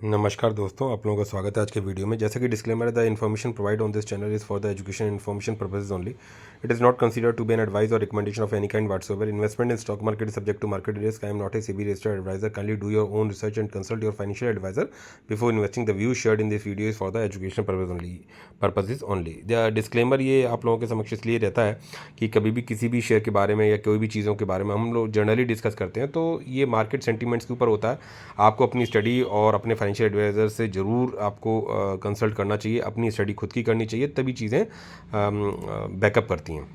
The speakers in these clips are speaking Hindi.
नमस्कार दोस्तों, आप लोगों का स्वागत है आज के वीडियो में। जैसा कि डिस्क्लेमर है, the information provide on this channel is for the education information purposes only. It is not considered to be an advice और recommendation of any kind whatsoever. Investment in stock market is subject to market risk. I am not a SEBI registered advisor. Kindly do your own research and consult your financial advisor before investing. The view shared in this video is for the education purposes only. The disclaimer ये आप लोगों के समक्ष इसलिए रहता है कि कभी भी किसी भी शेयर के बारे में या कोई भी चीज़ों के बारे में हम लोग जनरली डिस्कस करते हैं तो ये मार्केट सेंटीमेंट्स के ऊपर होता है. आपको अपनी स्टडी और अपने फाइनेंशियल एडवाइज़र से ज़रूर आपको कंसल्ट करना चाहिए. अपनी स्टडी खुद की करनी चाहिए, तभी चीज़ें बैकअप करती हैं.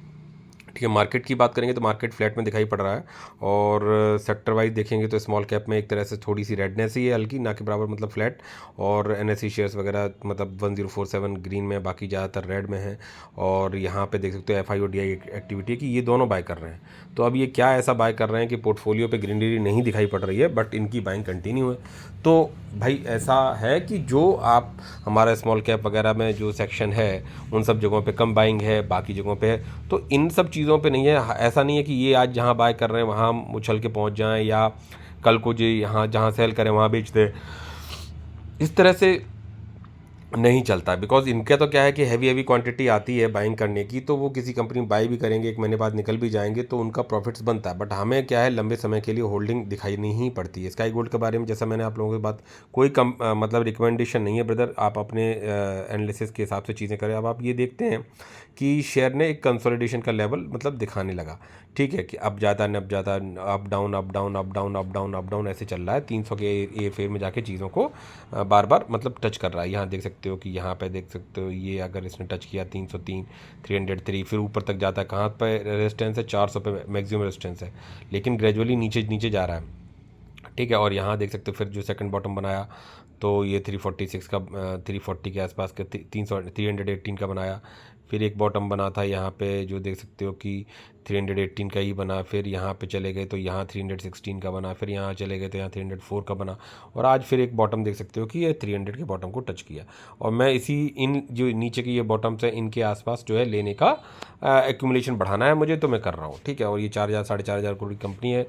ठीक है, मार्केट की बात करेंगे तो मार्केट फ्लैट में दिखाई पड़ रहा है. और सेक्टर वाइज देखेंगे तो स्मॉल कैप में एक तरह से थोड़ी सी रेडनेस ही है, हल्की, ना के बराबर, मतलब फ्लैट. और एनएसई शेयर्स वगैरह मतलब 1047 ग्रीन में, बाकी ज़्यादातर रेड में है. और यहाँ पे देख सकते हो एफआई और डीआई एक्टिविटी है कि ये दोनों बाय कर रहे हैं. तो अब ये क्या ऐसा बाय कर रहे हैं कि पोर्टफोलियो पे ग्रीनरी नहीं दिखाई पड़ रही है, बट इनकी बाइंग कंटिन्यू है. तो भाई ऐसा है कि जो आप हमारा स्मॉल कैप वगैरह में जो सेक्शन है उन सब जगहों पे कम बाइंग है, बाकी जगहों पे है. तो इन सब चीज़ों पे नहीं है. ऐसा नहीं है कि ये आज जहाँ बाय कर रहे हैं वहाँ हम उछल के पहुँच जाएं या कल को जी यहाँ जहाँ सेल करें वहाँ बेच दें. इस तरह से नहीं चलता. बिकॉज इनका तो क्या है कि हैवी हैवी क्वांटिटी आती है बाइंग करने की, तो वो किसी कंपनी में बाई भी करेंगे, एक महीने बाद निकल भी जाएंगे, तो उनका प्रॉफिट्स बनता है. बट हमें क्या है, लंबे समय के लिए होल्डिंग दिखाई नहीं पड़ती है. स्काई गोल्ड के बारे में जैसा मैंने आप लोगों की बात, कोई मतलब रिकमेंडेशन नहीं है ब्रदर. आप अपने एनालिसिस के हिसाब से चीज़ें करें. अब आप ये देखते हैं कि शेयर ने एक कंसोलिडेशन का लेवल मतलब दिखाने लगा. ठीक है कि अब ज़्यादा न अब ज़्यादा, up down up down up down up down up down ऐसे चल रहा है. 300 के ए फेर में जाके चीज़ों को बार बार मतलब टच कर रहा है. यहाँ देख सकते हो कि यहाँ पे देख सकते हो, ये अगर इसने टच किया 303, 303, फिर ऊपर तक जाता है. कहाँ पे रेजिस्टेंस है? 400 पे मैक्सिमम रेजिस्टेंस है, लेकिन ग्रेजुअली नीचे नीचे जा रहा है. ठीक है, और यहाँ देख सकते हो फिर जो सेकंड बॉटम बनाया तो ये 346 का 340 के आसपास के 318 का बनाया. फिर एक बॉटम बना था यहाँ पे जो देख सकते हो कि 318 का ही बना. फिर यहाँ पे चले गए तो यहाँ 316 का बना. फिर यहाँ चले गए तो यहाँ 304 का बना. और आज फिर एक बॉटम देख सकते हो कि ये 300 के बॉटम को टच किया. और मैं इसी इन जो नीचे की ये बॉटम्स है इनके आसपास जो है लेने का एक्यूमुलेशन बढ़ाना है मुझे, तो मैं कर रहा हूँ. ठीक है, और ये 4,000 4,500 करोड़ की कंपनी है.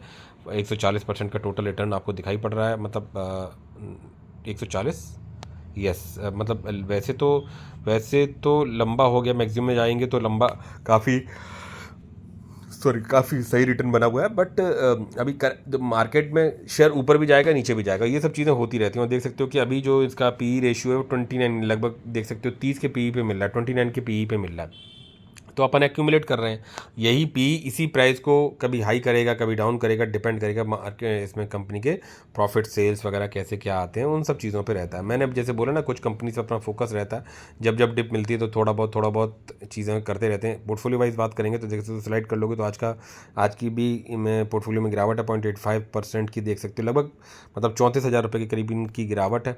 140% का टोटल रिटर्न आपको दिखाई पड़ रहा है. मतलब 140, यस. मतलब वैसे तो लंबा हो गया. मैक्सिमम में जाएंगे तो लंबा काफ़ी, सॉरी, काफ़ी सही रिटर्न बना हुआ है. बट अभी मार्केट में शेयर ऊपर भी जाएगा नीचे भी जाएगा, ये सब चीज़ें होती रहती हैं. और देख सकते हो कि अभी जो इसका पी रेशियो है वो 29 लगभग देख सकते हो 30 के पी पे मिल रहा है, 29 के पी पे मिल रहा है. तो अपन एक्यूमुलेट कर रहे हैं. यही पी इसी प्राइस को कभी हाई करेगा कभी डाउन करेगा, डिपेंड करेगा मार्केट इसमें कंपनी के प्रॉफिट सेल्स वगैरह कैसे क्या आते हैं, उन सब चीज़ों पे रहता है. मैंने अब जैसे बोला ना, कुछ कंपनी से अपना फोकस रहता है. जब जब डिप मिलती है तो थोड़ा बहुत चीज़ें करते रहते हैं. पोर्टफोलियो वाइज बात करेंगे तो जैसे स्लाइड कर लोगे तो आज की भी मैं पोर्टफोलियो में गिरावट है 0.85% की देख सकते हो. लगभग मतलब 34,000 रुपये के करीब इनकी गिरावट है.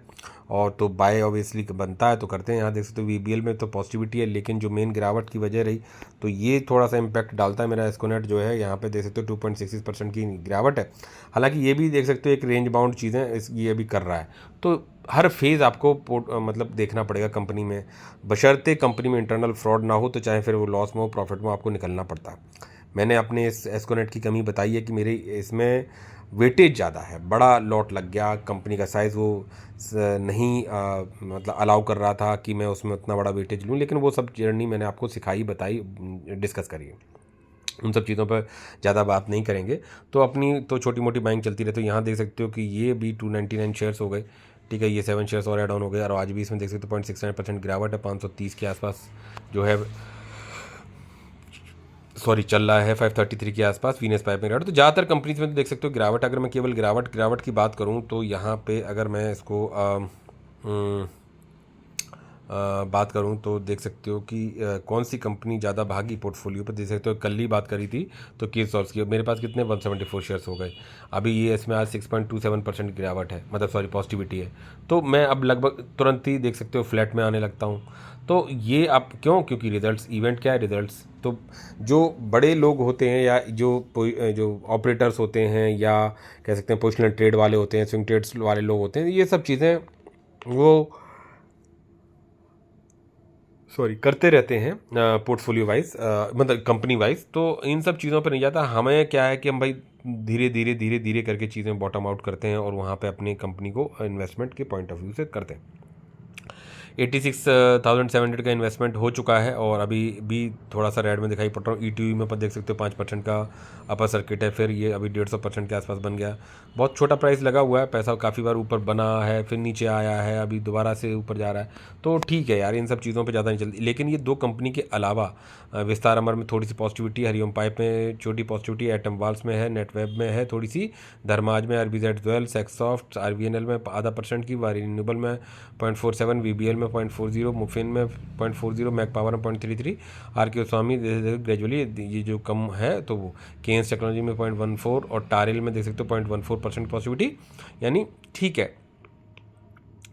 और तो बाय ऑब्वियसली बनता है तो करते हैं. यहाँ देख सकते हो वीबीएल में तो पॉजिटिविटी है, लेकिन जो मेन गिरावट की वजह रही तो ये थोड़ा सा इम्पैक्ट डालता है. मेरा एस्कोनेट जो है यहाँ पे देख सकते हो 2.66% की गिरावट है. हालांकि ये भी देख सकते हो एक रेंज बाउंड चीज़ें ये भी कर रहा है. तो हर फेज़ आपको मतलब देखना पड़ेगा कंपनी में, बशर्ते कंपनी में इंटरनल फ्रॉड ना हो, तो चाहे फिर वो लॉस में हो प्रॉफिट में आपको निकलना पड़ता है. मैंने अपने इस एस्कोनेट की कमी बताई है कि मेरे इसमें वेटेज ज़्यादा है, बड़ा लॉट लग गया. कंपनी का साइज़ वो नहीं मतलब अलाउ कर रहा था कि मैं उसमें उतना बड़ा वेटेज लूँ. लेकिन वो सब जर्नी मैंने आपको सिखाई, बताई, डिस्कस करी है. उन सब चीज़ों पर ज़्यादा बात नहीं करेंगे. तो अपनी तो छोटी मोटी बाइंग चलती रहती है. यहाँ देख सकते हो कि ये भी 299 शेयर्स हो गए. ठीक है, ये 7 शेयर्स और ऐड ऑन हो गए. और आज भी इसमें देख सकते हो 0.69% गिरावट है. 530 के आसपास जो है, सॉरी, चल रहा है 533 के आसपास वीनस पाइप में गिरावट. तो ज़्यादातर कंपनीज में तो देख सकते हो गिरावट. अगर मैं केवल गिरावट की बात करूँ तो यहाँ पे अगर मैं इसको बात करूं तो देख सकते हो कि कौन सी कंपनी ज़्यादा भागी पोर्टफोलियो पर. देख सकते हो कल ही बात करी थी तो केस सॉल्व की. मेरे पास कितने 174 शेयर्स हो गए. अभी ये इसमें आज 6.27% गिरावट है, मतलब सॉरी पॉजिटिविटी है. तो मैं अब लगभग तुरंत ही देख सकते हो फ्लैट में आने लगता हूँ. तो ये अब क्यों? क्योंकि रिजल्ट्स, इवेंट क्या है, रिजल्ट्स. तो जो बड़े लोग होते हैं या जो ऑपरेटर्स होते हैं या कह सकते हैं पोजिशनल ट्रेड वाले होते हैं, स्विंग ट्रेड्स वाले लोग होते हैं, ये सब चीज़ें वो सॉरी करते रहते हैं पोर्टफोलियो वाइज, मतलब कंपनी वाइज. तो इन सब चीज़ों पर नहीं जाता. हमें क्या है कि हम भाई धीरे धीरे करके चीज़ें बॉटम आउट करते हैं और वहाँ पे अपनी कंपनी को इन्वेस्टमेंट के पॉइंट ऑफ व्यू से करते हैं। 86,700 का इन्वेस्टमेंट हो चुका है और अभी भी थोड़ा सा रेड में दिखाई पड़ रहा हूँ। ETU में पर देख सकते हो 5% का अपर सर्किट है, फिर ये अभी 150% के आसपास बन गया। बहुत छोटा प्राइस लगा हुआ है, पैसा काफ़ी बार ऊपर बना है, फिर नीचे आया है, अभी दोबारा से ऊपर जा रहा है। तो ठीक है यार, इन सब चीज़ों पर ज़्यादा नहीं चलती। लेकिन ये दो कंपनी के अलावा विस्तार अमर में थोड़ी सी पॉजिटिविटी, हरिओम पाइप में छोटी पॉजिटिविटी, एटम वाल्स में है, नेटवेब में है थोड़ी सी, धर्माज में, RBZ ज्वेल, सेक्सॉफ्ट, RVNL में 0.5% की, रिन्यूएबल में 0.47, VBL में 0.40, मुफिन में 0.40, मैक पावर में 0.33, RK स्वामी ग्रेजुअली ये जो कम है तो वो केन्स टेक्नोलॉजी में 0.14 और टारिल में देख सकते हो 0.14% पॉजिटिविटी, यानी ठीक है।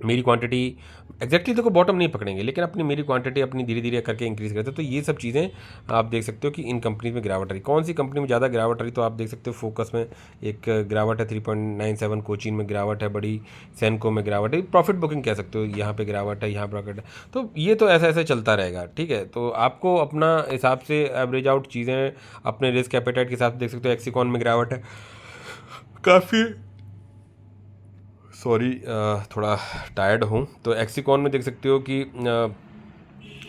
मेरी क्वांटिटी एग्जैक्टली देखो बॉटम नहीं पकड़ेंगे, लेकिन अपनी मेरी क्वांटिटी अपनी धीरे धीरे करके इंक्रीज़ करते हैं। तो ये सब चीज़ें आप देख सकते हो कि इन कंपनी में गिरावट रही। कौन सी कंपनी में ज़्यादा गिरावट रही, तो आप देख सकते हो फोकस में एक गिरावट है 3.97, कोचिन में गिरावट है बड़ी, सेनको में गिरावट है, प्रॉफिट बुकिंग कह सकते हो, यहाँ पे गिरावट है, यहाँ प्रॉफिट है। तो ये तो ऐसा ऐसे चलता रहेगा, ठीक है। तो आपको अपना हिसाब से एवरेज आउट चीज़ें अपने रिस्क एपेटाइट के हिसाब से देख सकते हो। एक्सिकॉन में गिरावट है काफ़ी, सॉरी थोड़ा टायर्ड हूँ। तो एक्सिकॉन में देख सकते हो कि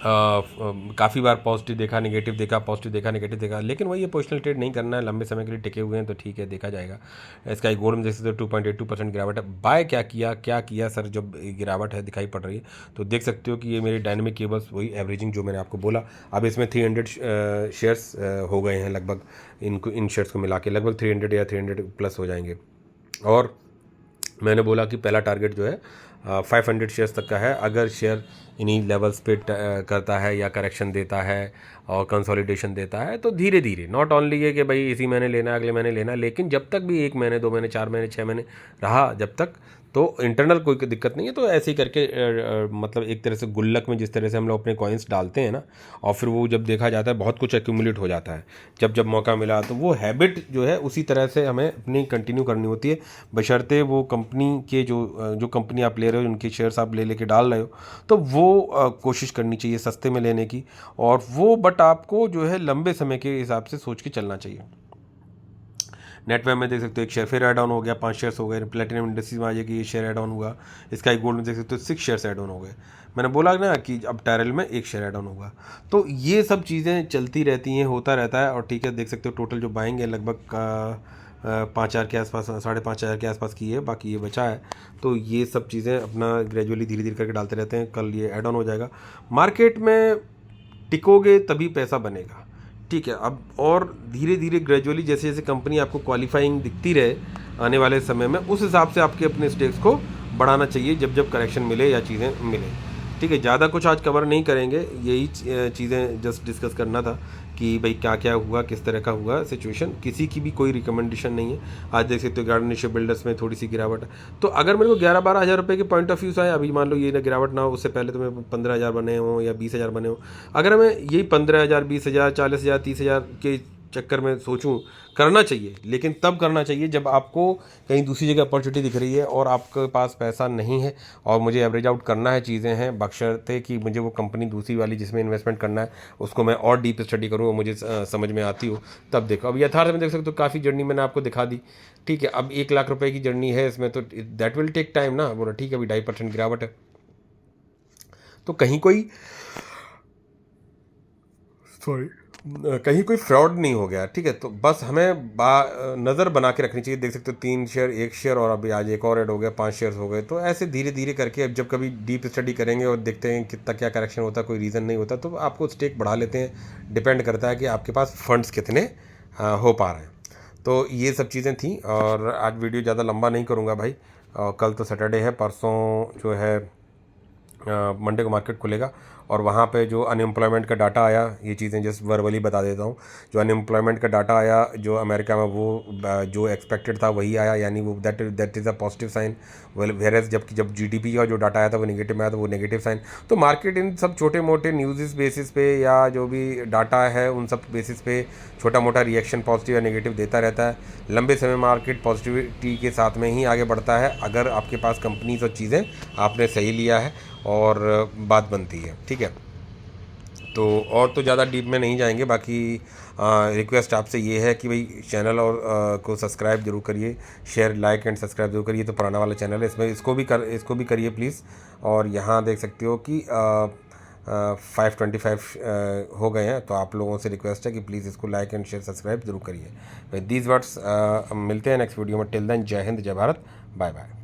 काफ़ी बार पॉजिटिव देखा, नेगेटिव देखा, पॉजिटिव देखा, नेगेटिव देखा, लेकिन वही ये पोजिशनल ट्रेड नहीं करना है, लंबे समय के लिए टिके हुए हैं तो ठीक है, देखा जाएगा। स्काई गोल्ड में देख सकते हो 2.82% गिरावट है। बाय क्या किया सर जब गिरावट है दिखाई पड़ रही है, तो देख सकते हो कि ये मेरी डायनेमिक केबल्स वही एवरेजिंग जो मैंने आपको बोला। अब इसमें 300 शेयर्स हो गए हैं लगभग, इन शेयर्स को मिला के लगभग 300 या 300 प्लस हो जाएंगे। और मैंने बोला कि पहला टारगेट जो है 500 शेयर्स तक का है। अगर शेयर इन्हीं लेवल्स पे करता है या करेक्शन देता है और कंसोलिडेशन देता है तो धीरे धीरे, नॉट ओनली ये कि भाई इसी महीने लेना अगले महीने लेना, लेकिन जब तक भी 1 महीने 2 महीने 4 महीने 6 महीने रहा जब तक, तो इंटरनल कोई दिक्कत नहीं है। तो ऐसे ही करके मतलब एक तरह से गुल्लक में जिस तरह से हम लोग अपने कॉइन्स डालते हैं ना, और फिर वो जब देखा जाता है बहुत कुछ एक्यूमुलेट हो जाता है जब जब मौका मिला, तो वो हैबिट जो है उसी तरह से हमें अपनी कंटिन्यू करनी होती है, बशर्ते वो कंपनी के जो कंपनी आप ले रहे हो उनके शेयर्स आप लेके डाल रहे हो, तो वो कोशिश करनी चाहिए सस्ते में लेने की, और वो बट आपको जो है लंबे समय के हिसाब से सोच के चलना चाहिए। नेटवेब में देख सकते हो 1 शेयर फिर ऐड ऑन हो गया, 5 शेयर्स हो गए। प्लेटिनम इंडस्ट्रीज में आ जाएगी, ये शेयर ऐड ऑन हुआ। स्काई गोल्ड में देख सकते हो 6 शेयर्स ऐड ऑन हो गए। मैंने बोला ना कि अब टैरल में 1 शेयर ऐड ऑन होगा। तो ये सब चीज़ें चलती रहती हैं, होता रहता है। और ठीक है, देख सकते हो टोटल जो बाइंग है लगभग 5,000 के आसपास, 5,500 के आसपास की है, बाकी ये बचा है। तो ये सब चीज़ें अपना ग्रेजुअली धीरे धीरे करके डालते रहते हैं। कल ये ऐड ऑन हो जाएगा। मार्केट में टिकोगे तभी पैसा बनेगा, ठीक है। अब और धीरे धीरे ग्रेजुअली जैसे जैसे कंपनी आपको क्वालिफाइंग दिखती रहे आने वाले समय में, उस हिसाब से आपके अपने स्टेक्स को बढ़ाना चाहिए जब जब करेक्शन मिले या चीज़ें मिले, ठीक है। ज़्यादा कुछ आज कवर नहीं करेंगे, यही चीज़ें जस्ट डिस्कस करना था कि भाई क्या क्या हुआ, किस तरह का हुआ सिचुएशन। किसी की भी कोई रिकमेंडेशन नहीं है। आज देख सकते हो गार्डन शिप बिल्डर्स में थोड़ी सी गिरावट है। तो अगर मेरे को 11-12 हज़ार रुपये के पॉइंट ऑफ व्यू से आए, अभी मान लो ये ना गिरावट ना हो, उससे पहले तो मैं 15,000 बने हों या 20,000 बने हों, अगर हमें यही 15,000, 20,000, 40,000, 30,000 के चक्कर में सोचूं, करना चाहिए, लेकिन तब करना चाहिए जब आपको कहीं दूसरी जगह अपॉर्चुनिटी दिख रही है और आपके पास पैसा नहीं है और मुझे एवरेज आउट करना है, चीज़ें हैं, बशर्ते कि मुझे वो कंपनी दूसरी वाली जिसमें इन्वेस्टमेंट करना है उसको मैं और डीप स्टडी करूँ और मुझे समझ में आती हो, तब देखो। अब यथार्थ में देख सकते हो काफ़ी जर्नी मैंने आपको दिखा दी, ठीक है। अब 1 लाख रुपये की जर्नी है इसमें, तो दैट विल टेक टाइम ना। बोला ठीक है, अभी 2.5% गिरावट है, तो कहीं कोई फ्रॉड नहीं हो गया, ठीक है। तो बस हमें नज़र बना के रखनी चाहिए। देख सकते हो 3 शेयर, 1 शेयर, और अभी आज एक और ऐड हो गया, 5 शेयर्स हो गए। तो ऐसे धीरे धीरे करके अब जब कभी डीप स्टडी करेंगे और देखते हैं कितना क्या करेक्शन होता है, कोई रीज़न नहीं होता, तो आपको स्टेक बढ़ा लेते हैं। डिपेंड करता है कि आपके पास फंड्स कितने हो पा रहे हैं। तो ये सब चीज़ें थी, और आज वीडियो ज़्यादा लंबा नहीं करूँगा भाई। कल तो सैटरडे है, परसों जो है मंडे को मार्केट खुलेगा, और वहाँ पे जो अनएम्प्लॉयमेंट का डाटा आया, ये चीज़ें जस्ट वर्बली बता देता हूँ। जो अनएम्प्लॉयमेंट का डाटा आया जो अमेरिका में, वो जो एक्सपेक्टेड था वही आया, यानी वो that is a positive sign. Whereas जबकि जब जीडीपी का जो डाटा आया था वो नेगेटिव में आया, तो वो नेगेटिव साइन। तो मार्केट इन सब छोटे मोटे न्यूज़ बेसिस पे या जो भी डाटा है उन सब बेसिस पे छोटा मोटा रिएक्शन पॉजिटिव या नेगेटिव देता रहता है। लंबे समय मार्केट पॉजिटिविटी के साथ में ही आगे बढ़ता है, अगर आपके पास कंपनीज और चीज़ें आपने सही लिया है और बात बनती है, ठीक है। तो और तो ज़्यादा डीप में नहीं जाएंगे। बाकी रिक्वेस्ट आपसे ये है कि भाई चैनल और को सब्सक्राइब जरूर करिए, शेयर लाइक एंड सब्सक्राइब जरूर करिए। तो पुराना वाला चैनल है, इसमें इसको भी करिए प्लीज़। और यहाँ देख सकते हो कि 525 हो गए हैं। तो आप लोगों से रिक्वेस्ट है कि प्लीज़ इसको लाइक एंड शेयर सब्सक्राइब जरूर करिए। दीज वर्ड्स मिलते हैं नेक्स्ट वीडियो में। टिल देन जय हिंद, जय भारत, बाय बाय।